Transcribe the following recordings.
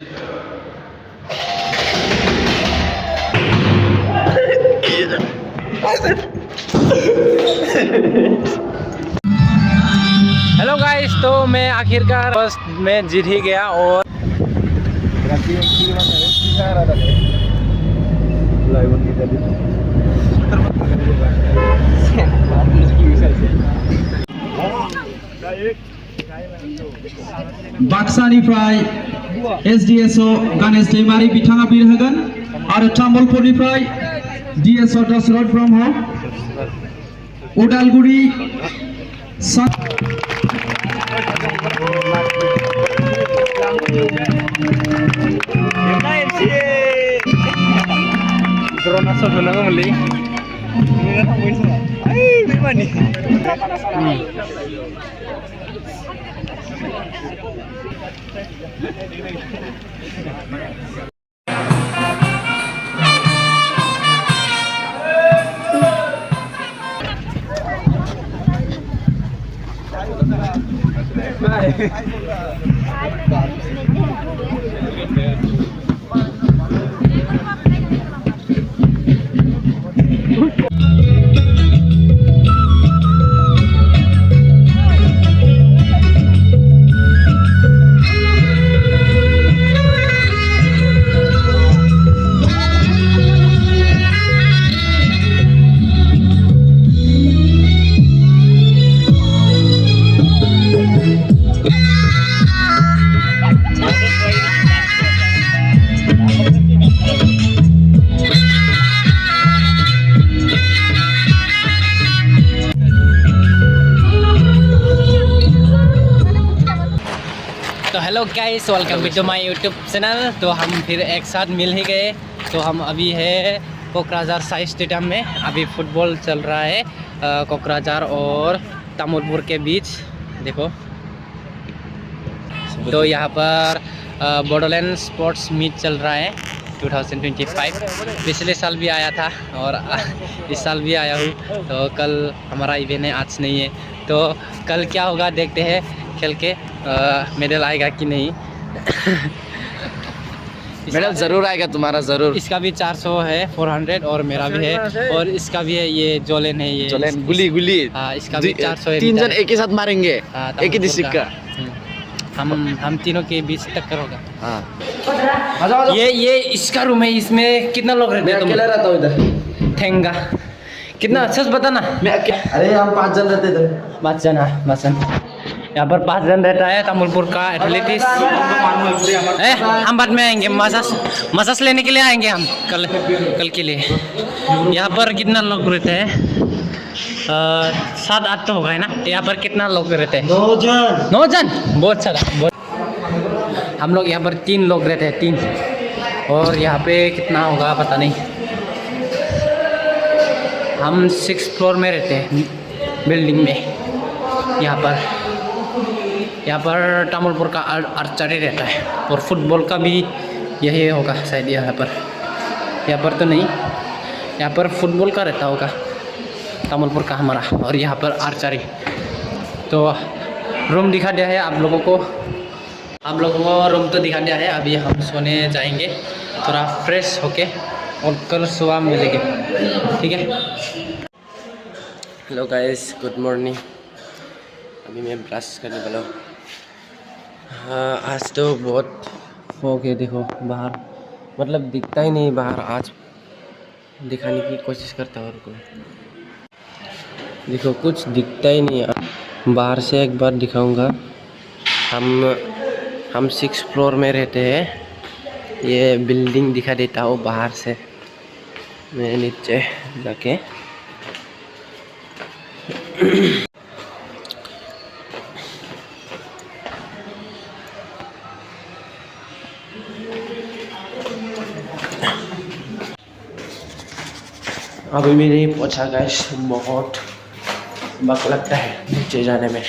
Hello guys, तो मैं आखिरकार बस में जीत ही गया और बाक्सानिफ्राय एसडिएसओ गणेश दैमारी बिथाङा बिर होगोन आरो तामुलपुरनिफ्राय डिएसओ दशरथ ब्रह्म उदालगुरि तो hello guys, welcome to my YouTube channel. तो हम फिर एक साथ मिल ही गए। तो हम अभी है कोकराझार साई स्टेडियम में। अभी फुटबॉल चल रहा है कोकराझार और तामुलपुर के बीच। देखो, तो यहाँ पर बोडोलैंड स्पोर्ट्स मीट चल रहा है 2025। पिछले साल भी आया था और इस साल भी आया हूँ। तो कल हमारा इवेंट है, आज नहीं है। तो कल क्या होगा देखते हैं, खेल के मेडल आएगा कि नहीं। मेडल ज़रूर आएगा तुम्हारा, ज़रूर। इसका भी 400 है, 400 और मेरा भी है और इसका भी है। ये जोलेन है, ये जोलेन गुली। हाँ, इसका भी 400 है। 3 जन एक ही साथ मारेंगे, एक ही डिस्ट्रिक्ट का। हम तीनों के बीच टक्कर होगा। हाँ, ये इसका रूम है। इसमें कितना लोग रहते हैं? मैं अकेला रहता हूँ इधर। ठेंगा कितना? सच बताना। अरे हम 5 जन रहते इधर। 5 जन। यहाँ पर 5 जन रहता है। तामुलपुर का एथलेटिक्स। हम बाद में आएंगे, मसाज लेने के लिए आएंगे हम कल के लिए। यहाँ पर कितना लोग रहते हैं? 7-8 तो होगा, है ना? यहाँ पर कितना लोग रहते हैं? 9 जन। बहुत सारा। हम लोग यहाँ पर 3 लोग रहते हैं, 3। और यहाँ पे कितना होगा पता नहीं। हम 6th फ्लोर में रहते हैं बिल्डिंग में। यहाँ पर तामुलपुर का आर्चरी रहता है और फुटबॉल का भी यही होगा शायद। यहाँ पर तो नहीं, यहाँ पर फुटबॉल का रहता होगा तामुलपुर का हमारा। और यहाँ पर आर्चरी। तो रूम दिखा दिया है आप लोगों को रूम तो दिखा दिया है। अभी हम सोने जाएंगे थोड़ा फ्रेश होके और कल सुबह मिलेंगे, ठीक है? Hello guys, good morning. अभी मैं ब्रश करने वाला हूँ। हाँ, आज तो बहुत हो गया। देखो बाहर, मतलब दिखता ही नहीं बाहर। आज दिखाने की कोशिश करता हूँ आपको। देखो, कुछ दिखता ही नहीं है। बाहर से एक बार दिखाऊंगा। हम 6th फ्लोर में रहते हैं। ये बिल्डिंग दिखा देता हूँ बाहर से। मैं नीचे जाके अभी भी नहीं पहुंचा गाइस। बहुत वक्त लगता है नीचे जाने में।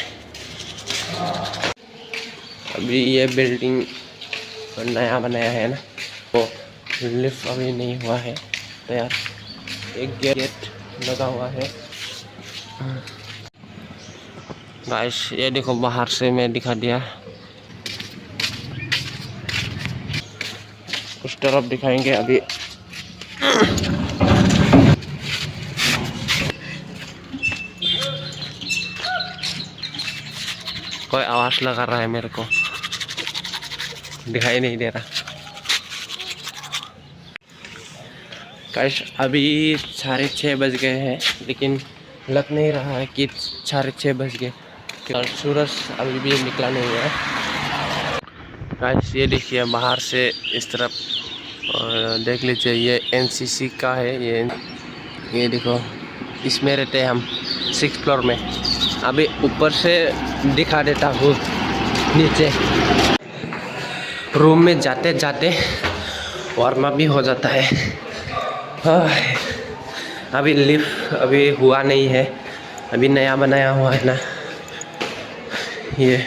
अभी ये बिल्डिंग नया बनाया है ना, तो लिफ्ट अभी नहीं हुआ है तैयार। एक गेट लगा हुआ है। गाइस, ये देखो बाहर से मैं दिखा दिया। उस तरफ दिखाएंगे अभी। कोई आवाज लगा रहा है, मेरे को दिखाई नहीं दे रहा। गाइस अभी 6:30 बज गए हैं, लेकिन लग नहीं रहा है कि 6:30 बज गए और सूरज अभी भी निकला नहीं है। गाइस ये देखिए बाहर से इस तरफ, और देख लीजिए ये एनसीसी का है। ये देखो, इसमें रहते हैं हम 6th फ्लोर में। अभी ऊपर से दिखा देता हूँ नीचे। रूम में जाते जाते वार्म अप भी हो जाता है। अभी लिफ्ट अभी हुआ नहीं है, अभी नया बनाया हुआ है ना ये।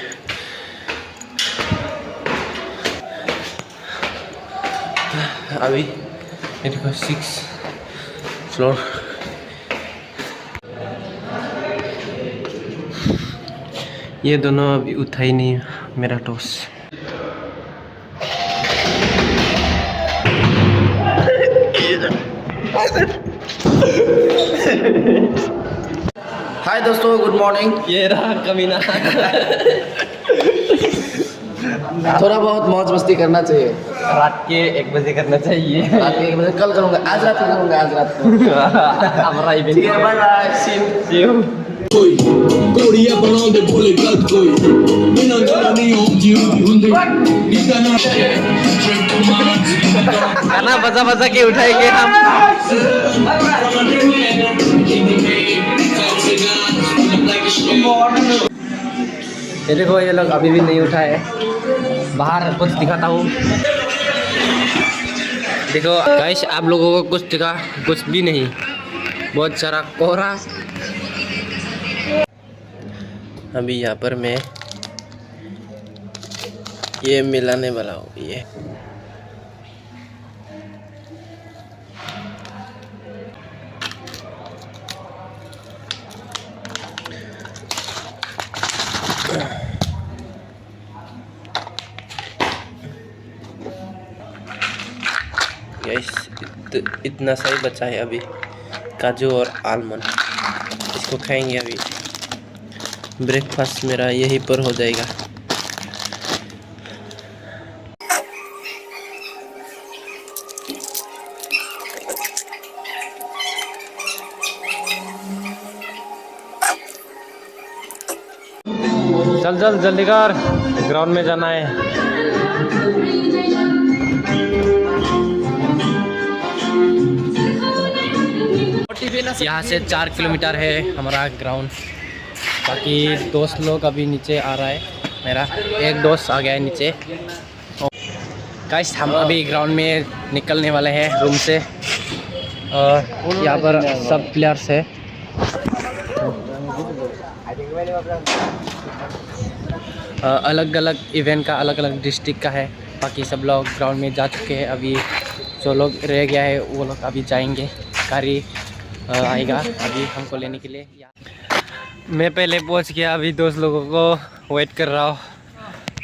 अभी ये देखो 6th फ्लोर। ये दोनों अभी उठा ही नहीं मेरा टॉस। हाय दोस्तों, गुड मॉर्निंग। ये रहा कमीना। थोड़ा बहुत मौज मस्ती करना चाहिए। रात के 1 बजे करना चाहिए। रात के 1 बजे कल करूँगा, आज रात को करूँगा, आज रात को। हमारा इवेंट। ठीक है, बाय बाय, सी यू। कोई कोड़िया बनाओ भोले गलत कोई बिना गाना नहीं हो जीवन हुंदे निकाना गाना बजा बजा के उठाएंगे हम। ये देखो ये लोग अभी भी नहीं उठाए। बाहर कुछ दिखाता हूँ, देखो गाइस, आप लोगों को कुछ दिखा, कुछ भी नहीं, बहुत सारा कोहरा। अभी यहाँ पर मैं ये मिलाने वाला हूँ। ये इतना सही बचा है अभी, काजू और आलमंड। इसको खाएंगे अभी। ब्रेकफास्ट मेरा यहीं पर हो जाएगा। चल चल जल्दी कर, ग्राउंड में जाना है। यहाँ से 4 किलोमीटर है हमारा ग्राउंड। बाकी दोस्त लोग अभी नीचे आ रहा है। मेरा एक दोस्त आ गया है नीचे। गाइस हम अभी ग्राउंड में निकलने वाले हैं रूम से, और यहाँ पर सब प्लेयर्स है। अलग अलग इवेंट का, अलग अलग डिस्ट्रिक्ट का है। बाकी सब लोग ग्राउंड में जा चुके हैं। अभी जो लोग रह गया है वो लोग अभी जाएंगे। गाड़ी आएगा अभी हमको लेने के लिए। मैं पहले पहुंच गया, अभी दोस्त लोगों को वेट कर रहा हूँ।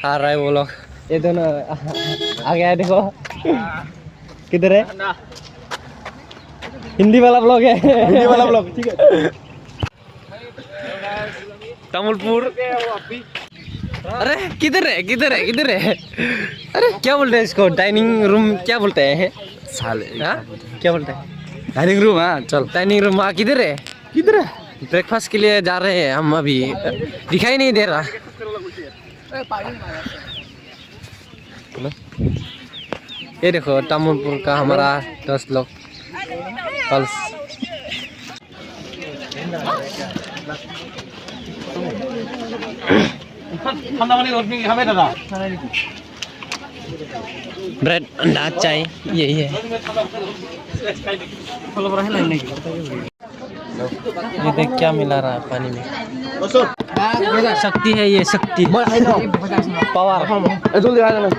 आ रहा है वो लोग, ये दोनों आ गया है। देखो किधर है, हिंदी वाला ब्लॉग है। हिंदी वाला ब्लॉग, ठीक है। तमुलपुर। अरे किधर है, किधर है, किधर है? अरे क्या बोलते हैं इसको, डाइनिंग रूम क्या बोलते हैं? साले क्या बोलते हैं? Dining room. हाँ चल, डाइनिंग रूम। हाँ किधर है, किधर है? ब्रेकफास्ट के लिए जा रहे हैं हम। अभी दिखाई नहीं दे रहा। ये देखो तमुलपुर का हमारा 10 लोग पल्स। ब्रेड, अंडा, चाय, यही है। ये देख क्या मिला रहा है पानी में। शक्ति है ये, शक्ति, पावर।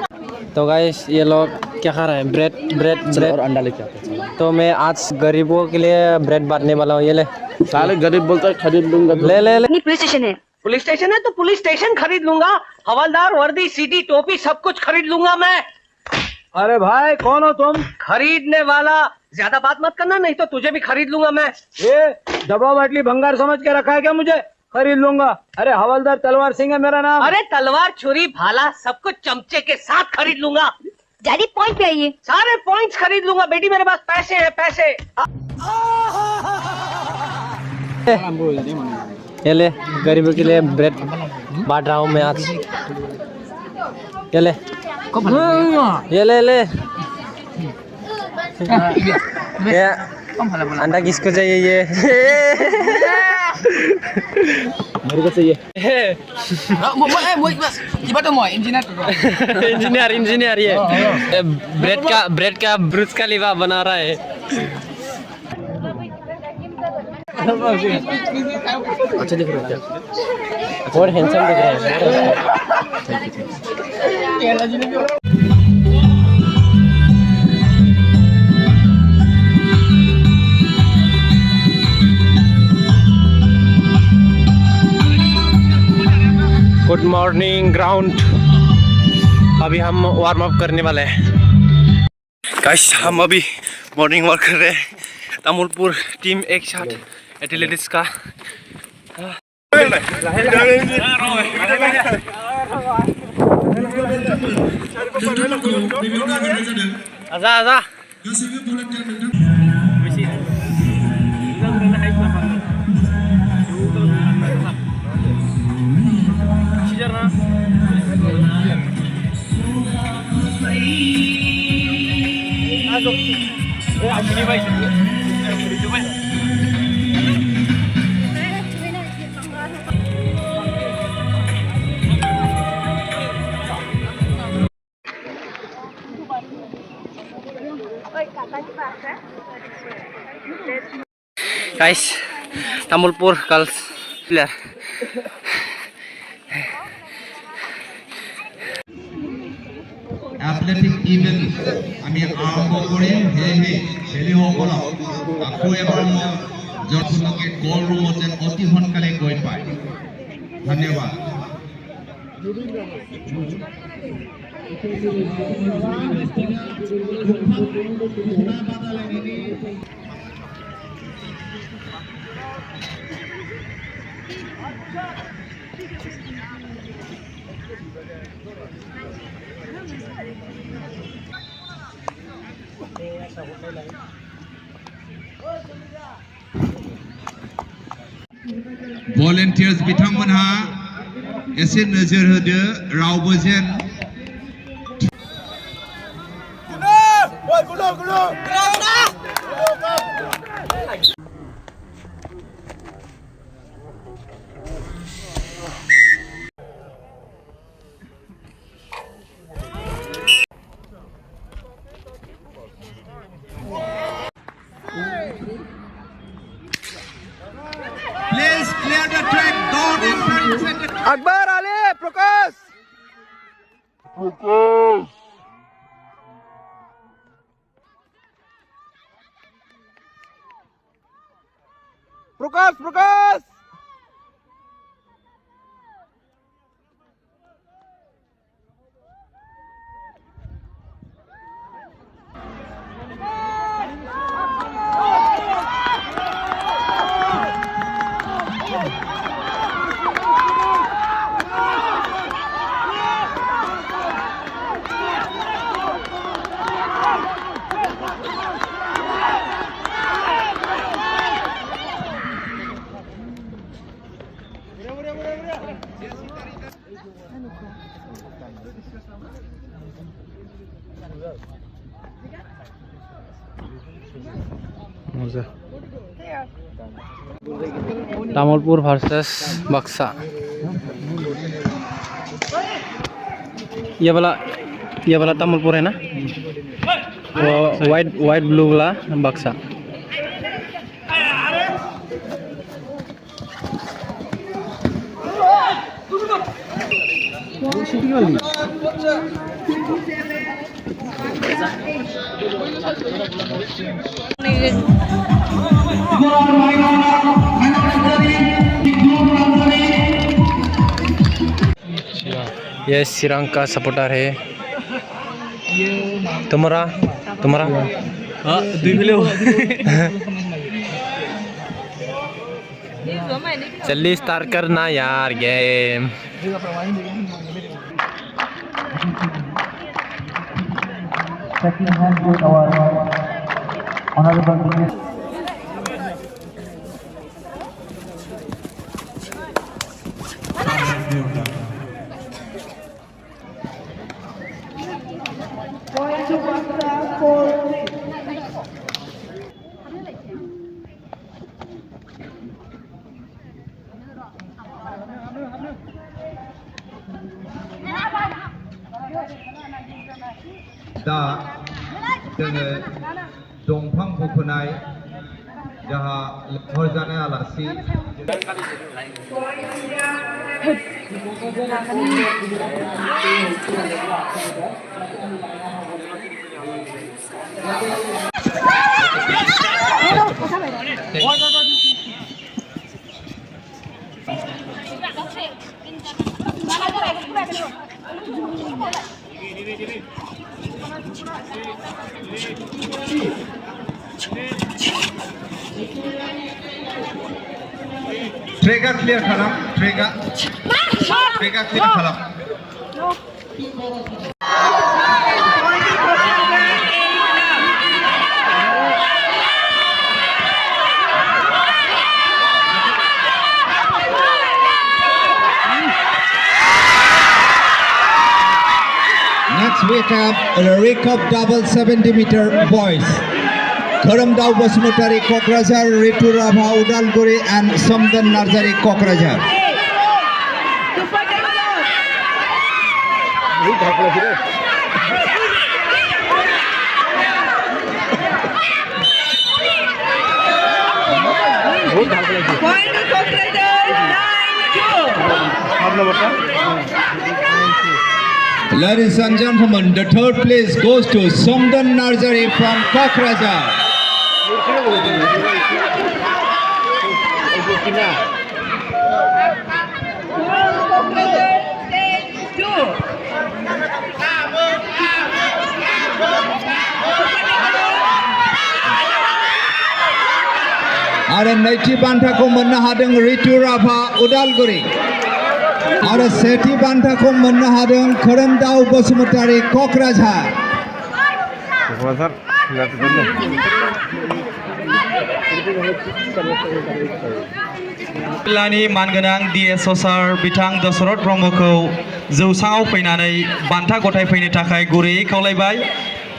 तो गाइस ये लोग क्या खा रहे हैं? ब्रेड ब्रेड ब्रेड और अंडा लेके आते हैं। तो मैं आज गरीबों के लिए ब्रेड बांटने वाला हूँ। ये ले। साले गरीब बोलता है खरीद लूंगा। ले ले ले। पुलिस स्टेशन है, पुलिस स्टेशन है तो पुलिस स्टेशन खरीद लूंगा। हवलदार, वर्दी, सीटी, टोपी सब कुछ खरीद लूंगा मैं। अरे भाई कौन हो तुम? खरीदने वाला। ज्यादा बात मत करना, नहीं तो तुझे भी खरीद लूंगा मैं। ये दबा बाटली भंगार समझ के रखा है क्या मुझे? खरीद लूंगा। अरे हवलदार तलवार सिंह है मेरा नाम। अरे तलवार छुरी भाला सब कुछ चमचे के साथ खरीद लूंगा। डैडी पॉइंट पे आइए। सारे पॉइंट्स खरीद लूंगा बेटी, मेरे पास पैसे हैं पैसे। ये ले, गरीबों के लिए ब्रेड बांट रहा हूँ मैं आज। ये ले, ये ले। ये अंडा किसको चाहिए? ये मेरे को चाहिए। इंजीनियर ये ब्रेड का ब्रुज खलीफा बना रहा है। अच्छा दिख रहा है। बहुत हैंडसम दिख रहा है। Good morning ground. अभी हम वार्म अप करने वाले हैं गाइस। हम अभी मॉर्निंग वॉक कर रहे हैं। तामुलपुर टीम एक साथ एथलेटिक्स का। आजा guys, Tamullpur girls player. Athletic event আমি আৰম্ভ কৰিম। সেয়েহে খেলুৱৈসকলক আকৌ এবাৰ মই য'তলৈকে গ'ল ৰুমত যেন অতি সোনকালে গৈ পায়। ধন্যবাদ। Volunteers बिथांमोनहा एसे नोजोर होदो रावबो जेन Please clear the track. Don't infringe the track. Akbar आले प्रकाश। प्रकाश तामुलपुर वर्सेस बक्सा। ये वाला तामुलपुर है ना, वो वाइट ब्लू वाला बक्सा। ये श्रीलंका का सपोर्टर है। तुम्हारा तुम्हारा हाँ दुई मिले हो जल्दी स्टार्ट करना यार गेम दा जोङो दंफां फुखुनाय जाहा लेंहरजानाय आलासि ट्रेगा क्लियर खालाम ट्रेगा क्लियर खालाम Next we have a recap double 70-meter boys. Karamdao Basmutari Kokrajhar, Ritu Rabha Udalguri and Samdan Narzari Kokrajhar. Ladies and gentlemen, the third place goes to Samdan Narzari from Kokrajhar. आरो नैथि बान्थाखौ मोननो हादों रितु राभा उदालगुरि आरो सेथि बान्थाखौ मोननो हादों खोरोमदाव बसुमतारी कक्राझार जिल्लानि मानगोनां DSO सार बिथां दशरथ ब्रह्मखौ जौसाङाव फैनानै बान्था गथायफैनो थाखाय गुरैयै खावलायबाय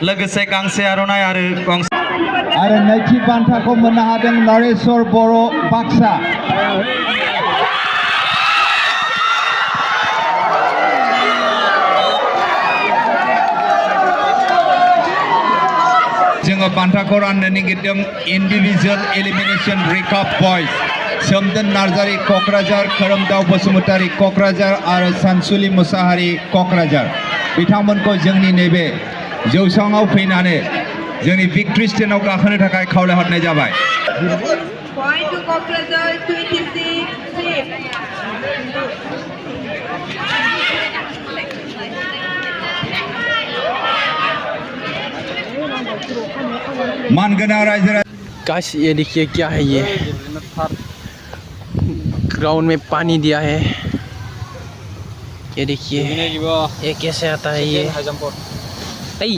लोगोसे गांसे आर'नाइ आरो नैथि बान्थाखौ मोननो हादों नरेश्वर बर' बाक्सा जोङो बान्थाखौ राननो नागिरदों इन्डिभिजुवेल एलिमिनेशन रिकाप बयज सोमदोन नार्जारी कक्राझार खोरोमदाव बसुमतारी कक्राझार आरो सानसुलि मुसाहारि कक्राझार बिथांमोनखौ जोंनि नैबे जौसाङाव फैनानै जोंनि भिक्ट्रि स्टेन्डआव गाखोनो थाखाय खावलायहरनाय जाबाय मानगोनां रायजो काश ये देखिए क्या है ये ग्राउंड में पानी दिया है ये देखिए ये कैसे आता है ये ऐ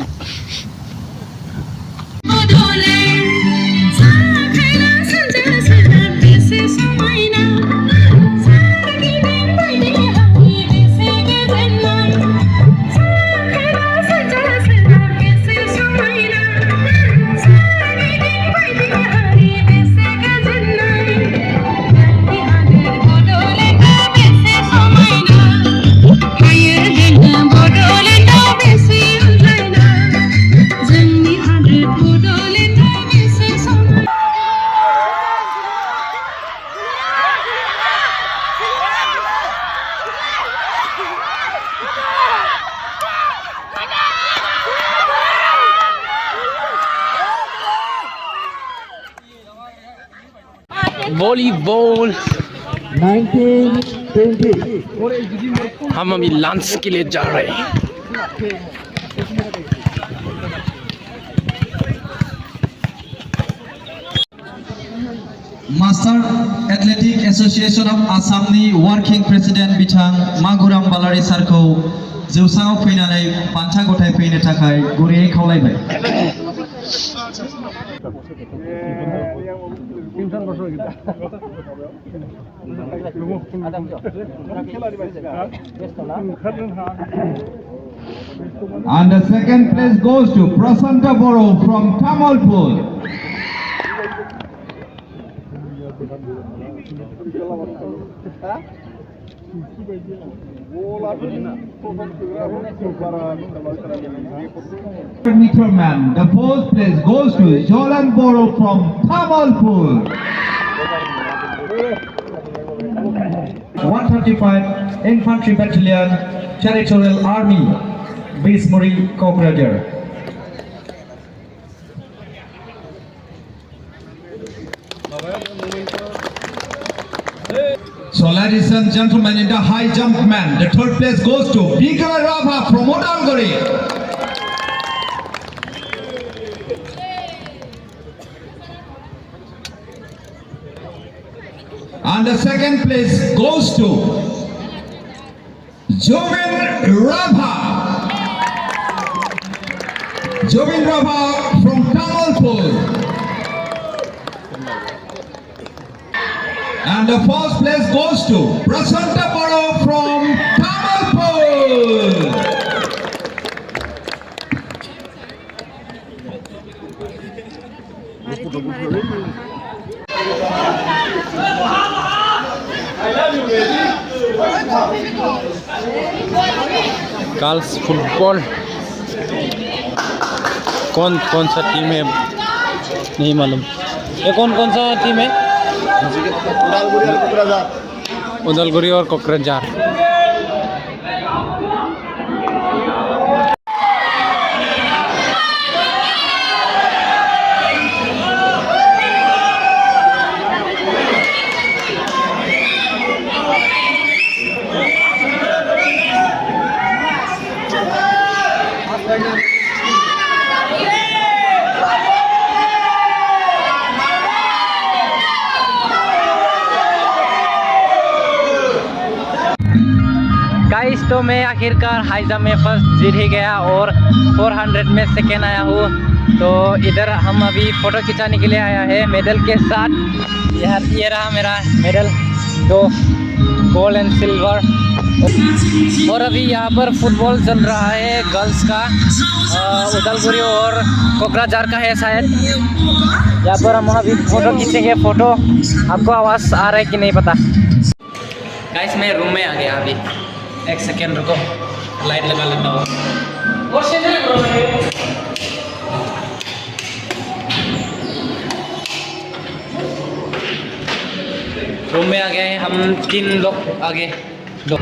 वॉलीबॉल 1920 हम अभी लंच के लिए जा रहे हैं मास्टार एथलेटिक एसोसिएशन अफ आसामनि वर्किं प्रेसिडेन्ट बिथां मागुराम बालारि सारखौ जौसाङाव फैनानै बान्था गथायफैनो थाखाय गुरैयै खावलायबाय। And the second place goes to Prasanta Boro from Tamalpur. Meter man, the fourth place goes to Jolan Boro from Tamalpur. 135 Infantry Battalion, Territorial Army, Bismuri, Kokrajar. So ladies and gentlemen, in the high jump man, the third place goes to Bikala Rabha from Odalguri. And the second place goes to Jovin Rabha. Jovin Rabha from Tamalpur. And the first place goes to Prasanta Boro from Tamalpur. Girls football कौन कौन सा team है नहीं मालूम। ये कौन कौन सा टीम है? उदलगुरी और कोकराझार। गाइस तो मैं आखिरकार हाई जंप में फर्स्ट जीत ही गया और 400 में सेकेंड आया हूँ। तो इधर हम अभी फ़ोटो खिंचाने के लिए आया है मेडल के साथ। ये रहा मेरा मेडल, 2 गोल्ड एंड सिल्वर। और अभी यहाँ पर फुटबॉल चल रहा है गर्ल्स का, उदलगुरी और कोकराझार का है शायद। यहाँ पर हम अभी फ़ोटो खींचेंगे। फ़ोटो आपको आवाज़ आ रहा है कि नहीं पता। गाइस मैं रूम में आ गया अभी, एक सेकेंड रुको, लाइट लगा लेता हूँ। रूम में आ गए हैं हम 3 लोग आगे दो।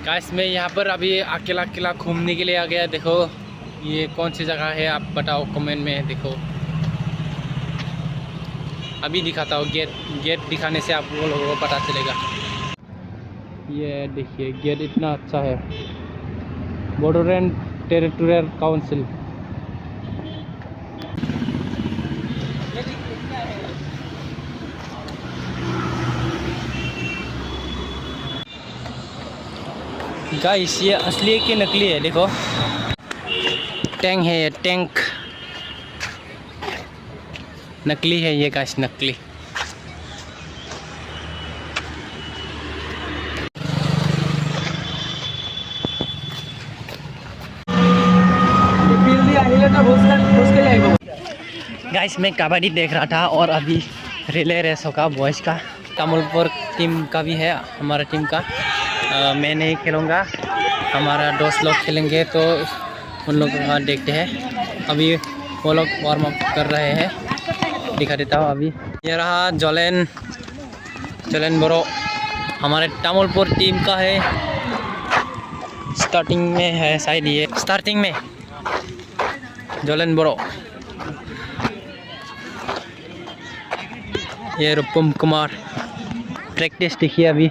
गाइस मैं यहाँ पर अभी अकेला अकेला घूमने के लिए आ गया। देखो ये कौन सी जगह है, आप बताओ कमेंट में। देखो अभी दिखाता हूँ, गेट दिखाने से आप लोगों को पता चलेगा। ये देखिए गेट इतना अच्छा है, बोडोलैंड टेरिटोरियल काउंसिल। गाइस ये असली है कि नकली है? देखो टैंक है, ये टैंक नकली है ये गाइस, नकली। गाइस मैं कबड्डी देख रहा था और अभी रिले रेस होगा बॉयज़ का। तामुलपुर टीम का भी है, हमारा टीम का। मैं नहीं खेलूँगा, हमारा दोस्त लोग खेलेंगे, तो उन लोगों का देखते हैं। अभी वो लोग वार्म अप कर रहे हैं, दिखा देता हूँ। अभी ये रहा जोलेन बोरो, हमारे तामुलपुर टीम का है। स्टार्टिंग में है शायद, ये स्टार्टिंग में जोलेन बोरो। ये रूपम कुमार प्रैक्टिस देखिए अभी।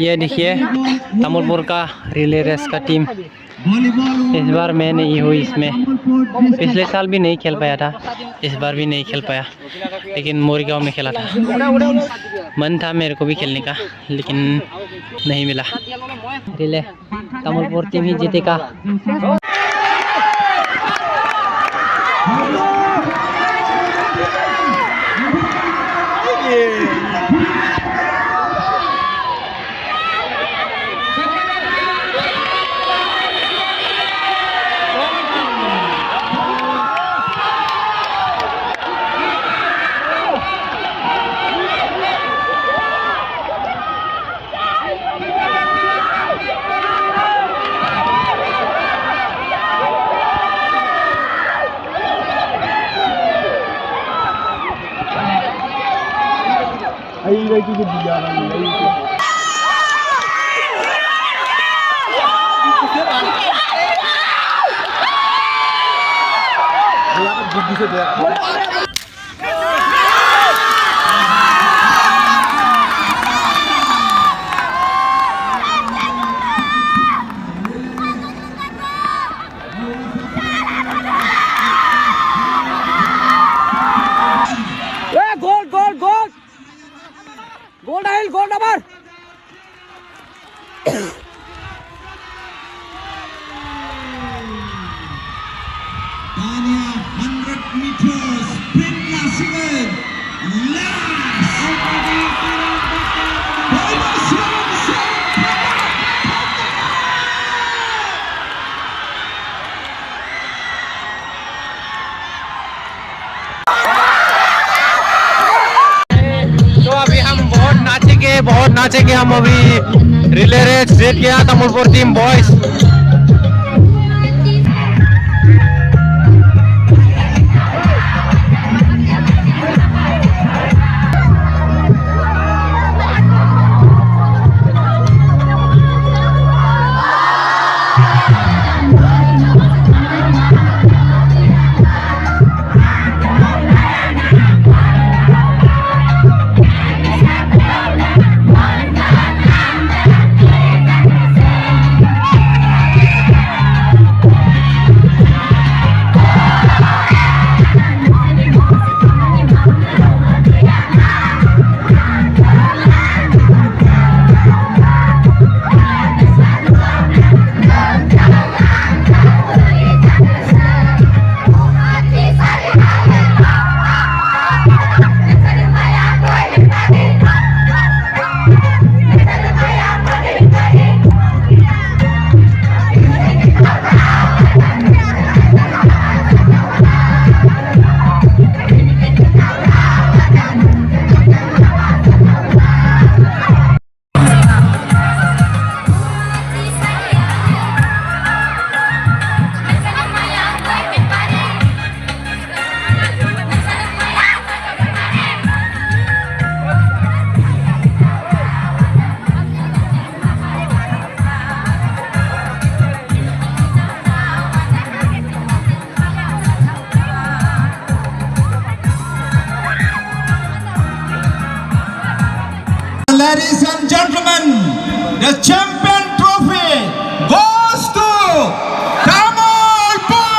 ये देखिए तामुलपुर का रिले रेस का टीम। इस बार मैं नहीं हुई इसमें, पिछले साल भी नहीं खेल पाया था, इस बार भी नहीं खेल पाया, लेकिन मोरीगांव में खेला था। मन था मेरे को भी खेलने का, लेकिन नहीं मिला। रिले तामुलपुर टीम ही जीतेगा। Tanya 100 meters sprint klassiker तो अभी हम बहुत नाचेंगे हम अभी। रिले रेस जीत गया Tamulpur team boys. Ladies and gentlemen, the champion trophy goes to Tamulpur!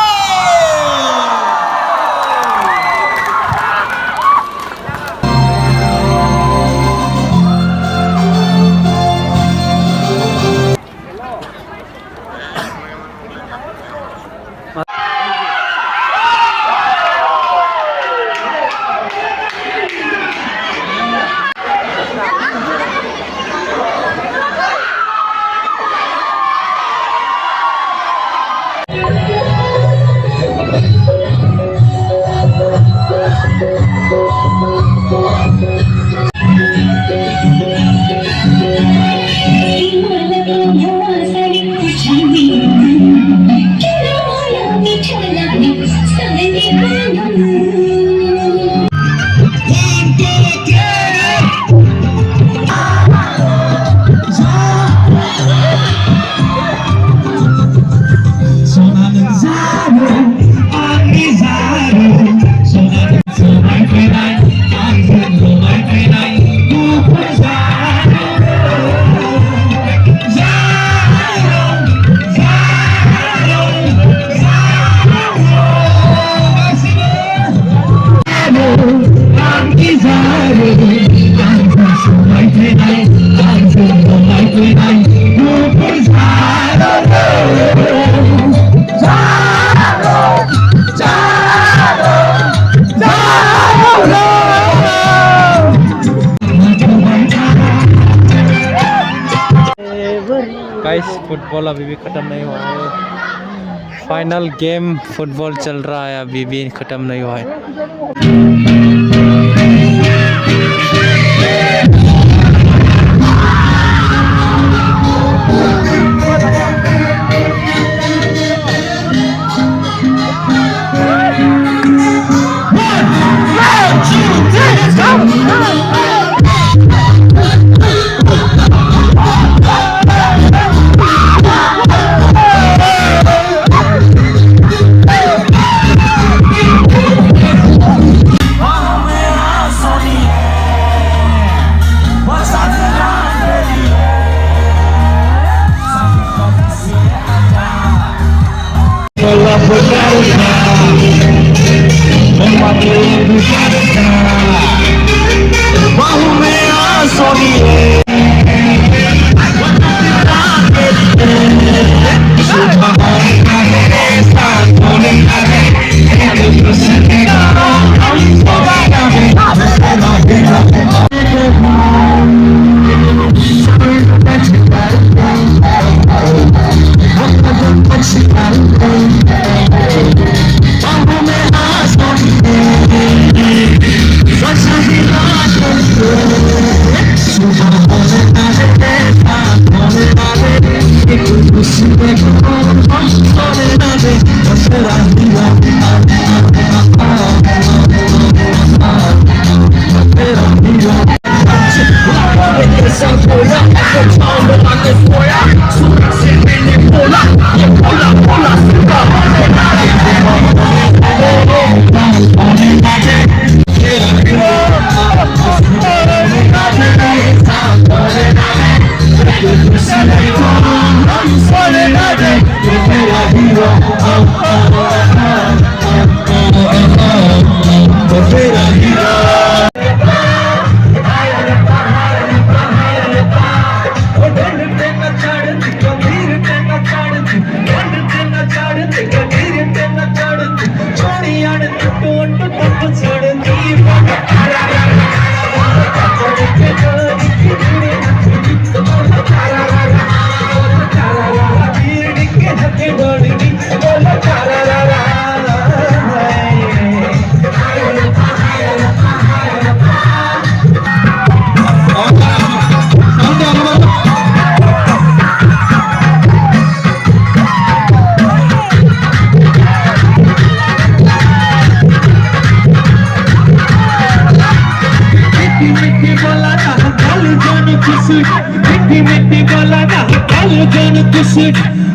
Guys football अभी भी ख़त्म नहीं हुआ है। फाइनल गेम फुटबॉल चल रहा है, अभी भी ख़त्म नहीं हुआ है।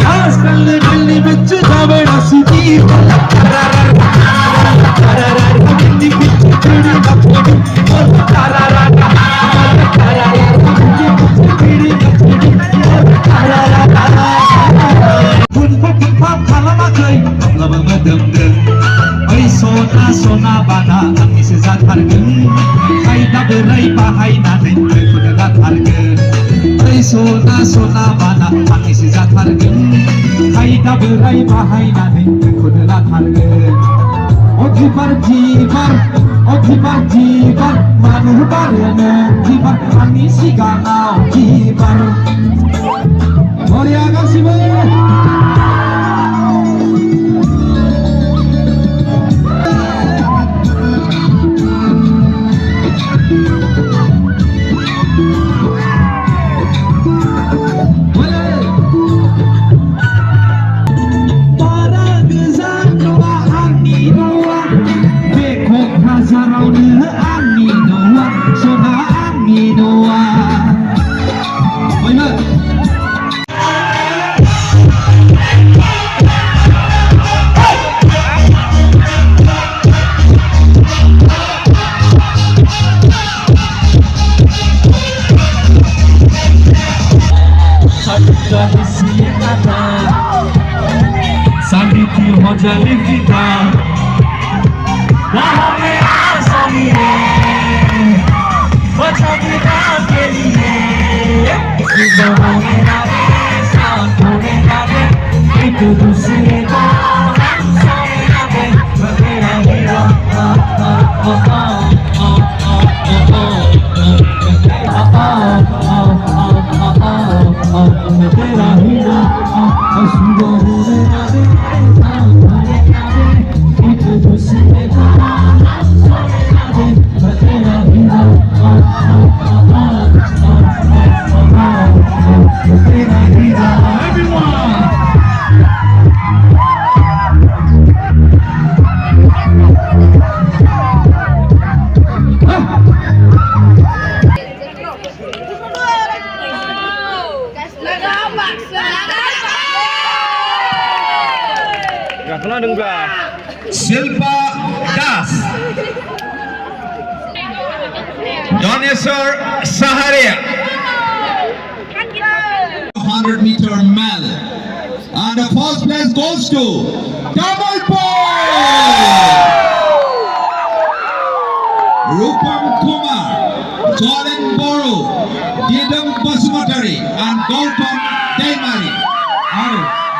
आजकल दिल्ली विच जावड़ा सी सोना सोना बाना से जाथारगोन खायदा बोराय बाहायनानै बेखौनो लाथारगोन सोना सोना बाना से जाथारगोन खायदा बोराय बाहायनानै बेखौनो लाथारगोन अजिबार जिबार मानु बारोनो जिबार आंनि सिगाङाव जिबार बरिया गासिबो हो जाए फिदा वहाँ में आसानी है बचा फिदा के लिए जहाँ मेरा साथ होने वाले एक दूसरे को सोने लगे तेरा हीरा तेरा हीरा सुबह होने लगे एक दूसरे को सोने लगे तेरा हीरा तेरा हीरा Silpa Das, Donesor Saharia, 100-meter medal. And the first place goes to Tamalpur! Rupam Kumar, Jordan Boru, Didam Basumatari, and Gautam Daimari.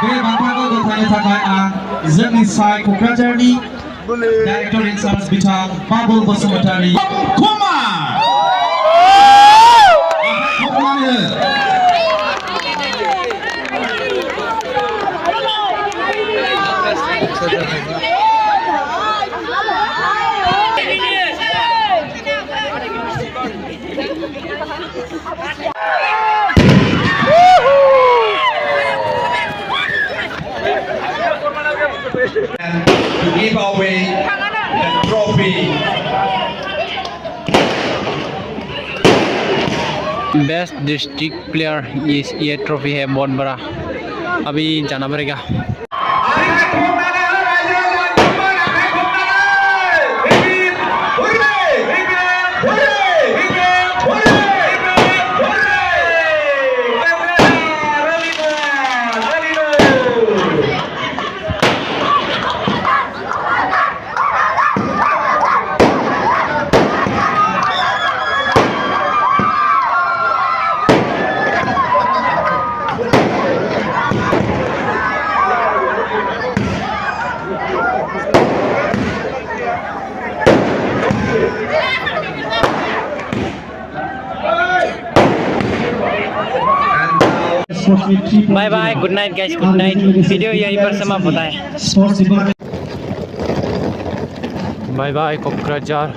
बे बाथाखौ गथायनो थाखाय आं जोंनि साइ क'क्राझारनि डाइरेक्टर इन चार्ज बिथां Babul Basumatary and to give away the trophy. Best district player ये trophy है बहुत बड़ा, अभी जाना पड़ेगा। Bye bye, good night guys, good night. Video यहीं पर समाप्त होता है। Bye bye Kokrajhar.